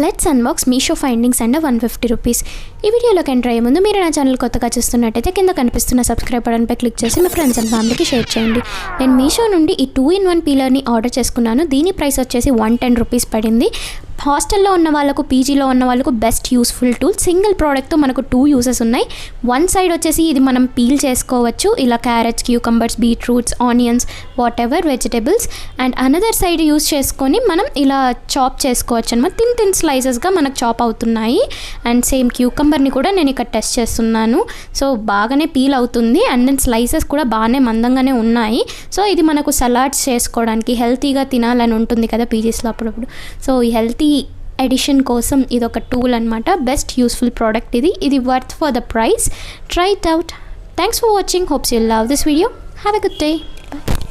Let's unbox Meesho findings and 150 rupees. ఈ వీడియోలోకి enter అయ్యే ముందు మీరు నా ఛానల్ కొత్తగా చూస్తున్నట్టయితే కింద కనిపిస్తున్న సబ్స్క్రైబ్ బటన్పై క్లిక్ చేసి మీ ఫ్రెండ్స్ అండ్ ఫ్యామిలీకి షేర్ చేయండి. నేను మీషో నుండి ఈ 2-in-1 పీలర్ని ఆర్డర్ చేసుకున్నాను. దీని ప్రైస్ వచ్చేసి 110 రూపీస్ పడింది. హాస్టల్లో ఉన్న వాళ్ళకు, పీజీలో ఉన్న వాళ్ళకు బెస్ట్ యూస్ఫుల్ టూల్. సింగిల్ ప్రోడక్ట్తో మనకు 2 యూసెస్ ఉన్నాయి. వన్ సైడ్ వచ్చేసి ఇది మనం పీల్ చేసుకోవచ్చు, ఇలా carrots, cucumbers, beetroots, onions, whatever vegetables. And another side use చేసుకొని మనం ఇలా చాప్ చేసుకోవచ్చు అనమాట. థిన్ స్లైసెస్గా మనకు చాప్ అవుతున్నాయి. అండ్ సేమ్ క్యూకంబర్ని కూడా నేను ఇక్కడ టెస్ట్ చేస్తున్నాను. సో బాగానే పీల్ అవుతుంది. అండ్ దెన్ స్లైసెస్ కూడా బాగానే మందంగానే ఉన్నాయి. సో ఇది మనకు సలాడ్స్ చేసుకోవడానికి, హెల్తీగా తినాలని ఉంటుంది కదా పీజీస్లో అప్పుడప్పుడు. సో ఈ హెల్తీ ఎడిషన్ కోసం ఇది ఒక టూల్ అనమాట. బెస్ట్ యూస్ఫుల్ ప్రోడక్ట్ ఇది worth for the price. Try it out. Thanks for watching. Hopes you love this video. Have a good day. By.